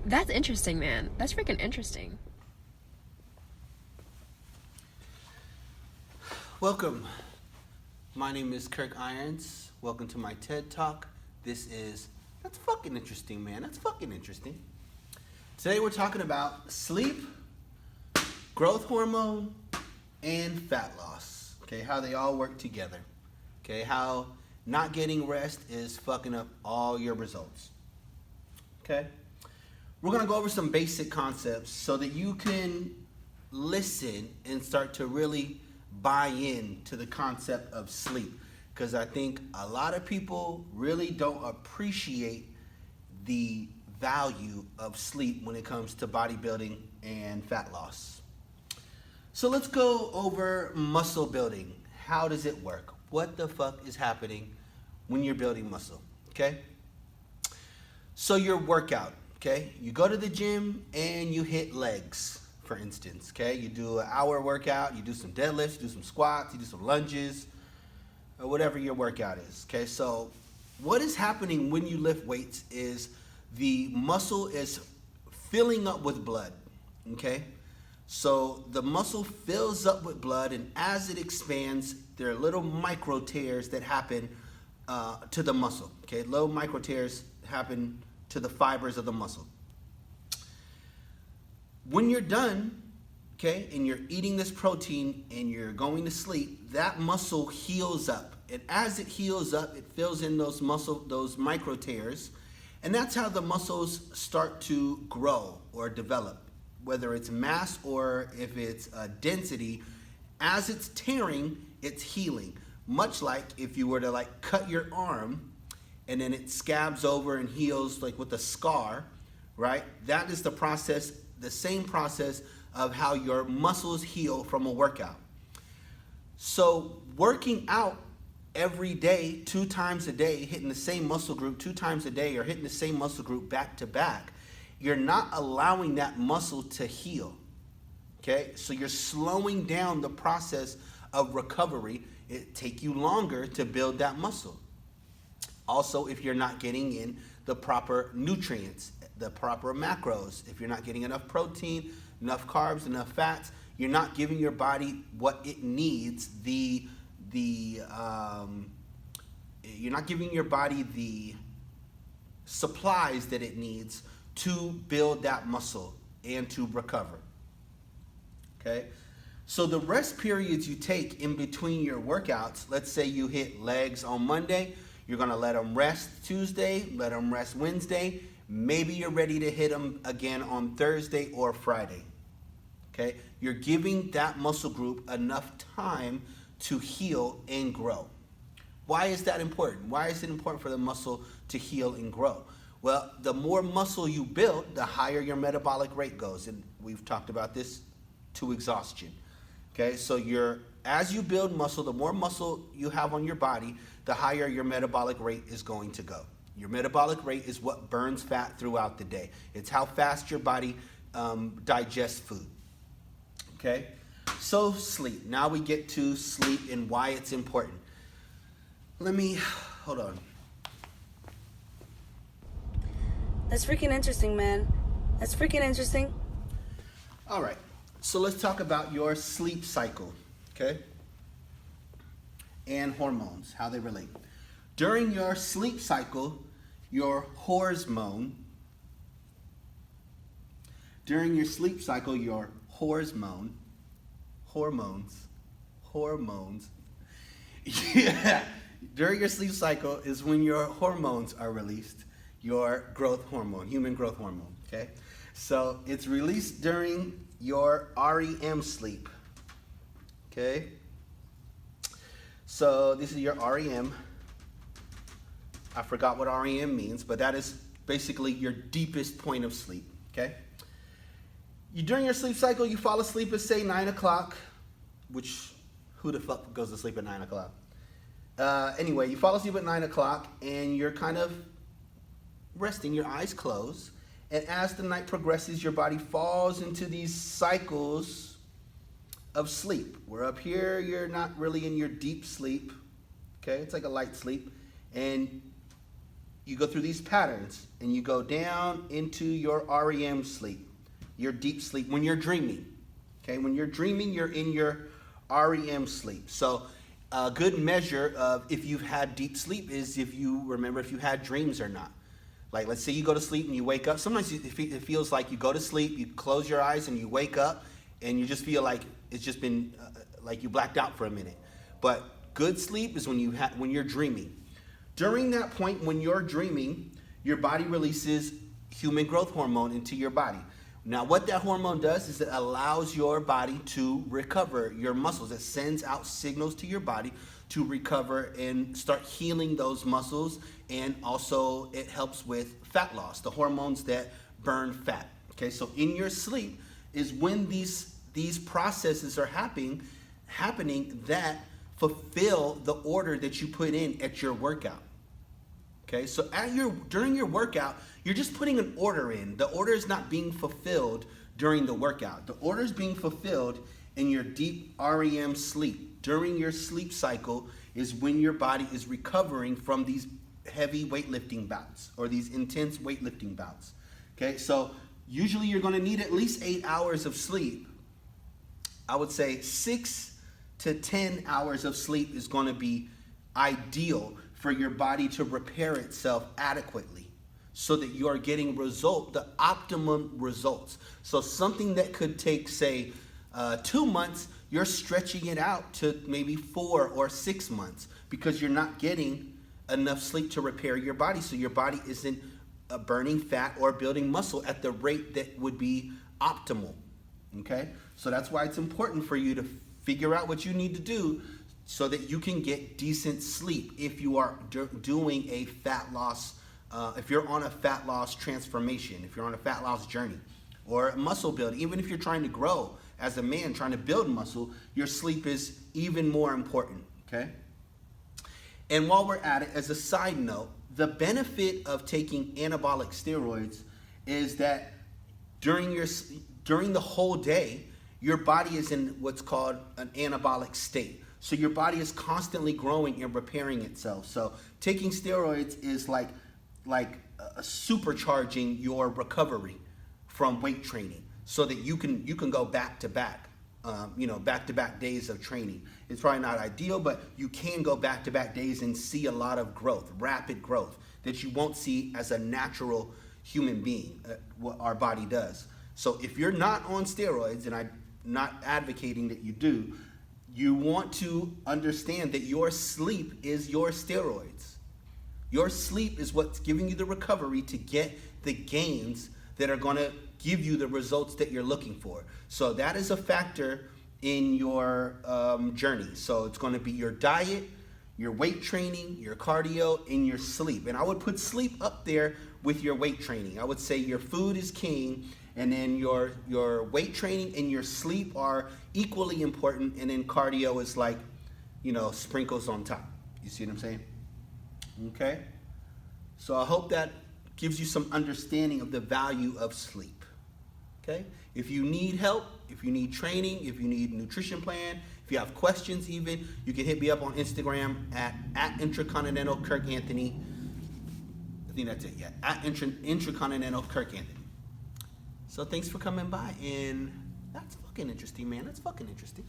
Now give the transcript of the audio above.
That's interesting, man. That's freaking interesting. Welcome. My name is Kirk Irons. Welcome to my TED Talk. That's fucking interesting, man. That's fucking interesting. Today we're talking about sleep, growth hormone, and fat loss. Okay, how they all work together. Okay, how not getting rest is fucking up all your results. Okay, we're gonna go over some basic concepts so that you can listen and start to really buy in to the concept of sleep, because I think a lot of people really don't appreciate the value of sleep when it comes to bodybuilding and fat loss. So let's go over muscle building. How does it work? What the fuck is happening when you're building muscle? Okay, so your workout, okay, you go to the gym and you hit legs, for instance. Okay, you do an hour workout, you do some deadlifts, you do some squats, you do some lunges, or whatever your workout is. Okay, so what is happening when you lift weights is the muscle is filling up with blood. Okay, so the muscle fills up with blood, and as it expands, there are little micro tears that happen to the muscle. Okay, little micro tears happen to the fibers of the muscle. When you're done, okay, and you're eating this protein and you're going to sleep, that muscle heals up. And as it heals up, it fills in those micro tears, and that's how the muscles start to grow or develop, whether it's mass or if it's density. As it's tearing, it's healing. Much like if you were to like cut your arm and then it scabs over and heals like with a scar, right? That is the process, the same process of how your muscles heal from a workout. So working out every day, 2 times a day, hitting the same muscle group 2 times a day, or hitting the same muscle group back to back, you're not allowing that muscle to heal. Okay, so you're slowing down the process of recovery. It take you longer to build that muscle. Also, if you're not getting in the proper nutrients, the proper macros, if you're not getting enough protein, enough carbs, enough fats, you're not giving your body what it needs, you're not giving your body the supplies that it needs to build that muscle and to recover. Okay, so the rest periods you take in between your workouts, let's say you hit legs on Monday, you're gonna let them rest Tuesday, let them rest Wednesday, maybe you're ready to hit them again on Thursday or Friday. Okay, you're giving that muscle group enough time to heal and grow. Why is that important? Why is it important for the muscle to heal and grow? Well, the more muscle you build, the higher your metabolic rate goes, and we've talked about this to exhaustion. Okay, so as you build muscle, the more muscle you have on your body, the higher your metabolic rate is going to go. Your metabolic rate is what burns fat throughout the day. It's how fast your body digests food. Okay, so sleep. Now we get to sleep and why it's important. Hold on. That's freaking interesting, man. That's freaking interesting. All right, so let's talk about your sleep cycle, okay? And hormones, how they relate. During your sleep cycle, your hormones, yeah, during your sleep cycle is when your hormones are released, your growth hormone, human growth hormone, okay? So it's released during your REM sleep, okay? So this is your REM. I forgot what REM means, but that is basically your deepest point of sleep, okay? During your sleep cycle, you fall asleep at say 9 o'clock, which who the fuck goes to sleep at 9 o'clock? Anyway, you fall asleep at 9 o'clock and you're kind of resting, your eyes closed. And as the night progresses, your body falls into these cycles of sleep. Where up here, you're not really in your deep sleep. Okay, it's like a light sleep. And you go through these patterns and you go down into your REM sleep, your deep sleep, when you're dreaming. Okay, when you're dreaming, you're in your REM sleep. So a good measure of if you've had deep sleep is if you remember if you had dreams or not. Like, let's say you go to sleep and you wake up. Sometimes it feels like you go to sleep, you close your eyes and you wake up and you just feel like it's just been like you blacked out for a minute. But good sleep is when you're dreaming. During that point when you're dreaming, your body releases human growth hormone into your body. Now, what that hormone does is it allows your body to recover your muscles. It sends out signals to your body to recover and start healing those muscles. And also it helps with fat loss, the hormones that burn fat. Okay, so in your sleep is when these processes are happening that fulfill the order that you put in at your workout. Okay, so during your workout, you're just putting an order in. The order is not being fulfilled during the workout. The order is being fulfilled in your deep REM sleep. During your sleep cycle is when your body is recovering from these heavy weightlifting bouts or these intense weightlifting bouts. Okay, so usually you're going to need at least 8 hours of sleep. I would say 6 to 10 hours of sleep is going to be ideal for your body to repair itself adequately so that you are getting the optimum results. So something that could take, say, 2 months, you're stretching it out to maybe 4 or 6 months because you're not getting enough sleep to repair your body. So your body isn't burning fat or building muscle at the rate that would be optimal. Okay? So that's why it's important for you to figure out what you need to do so that you can get decent sleep if you are doing a fat loss, if you're on a fat loss transformation, if you're on a fat loss journey, or muscle building. Even if you're trying to grow as a man, trying to build muscle, your sleep is even more important, okay? And while we're at it, as a side note, the benefit of taking anabolic steroids is that during the whole day, your body is in what's called an anabolic state. So your body is constantly growing and repairing itself. So taking steroids is like supercharging your recovery from weight training so that you can go back to back days of training. It's probably not ideal, but you can go back to back days and see a lot of growth, rapid growth that you won't see as a natural human being, what our body does. So if you're not on steroids, and I'm not advocating that you do, you want to understand that your sleep is your steroids. Your sleep is what's giving you the recovery to get the gains that are going to give you the results that you're looking for. So that is a factor in your journey. So it's going to be your diet, your weight training, your cardio, and your sleep. And I would put sleep up there with your weight training. I would say your food is king, and then your weight training and your sleep are equally important, and then cardio is like, sprinkles on top. You see what I'm saying? Okay? So I hope that gives you some understanding of the value of sleep. Okay? If you need help, if you need training, if you need a nutrition plan, if you have questions even, you can hit me up on Instagram at Intracontinental Kirk Anthony. I think that's it, yeah. At Intracontinental Kirk Anthony. So thanks for coming by, and that's fucking interesting, man. That's fucking interesting.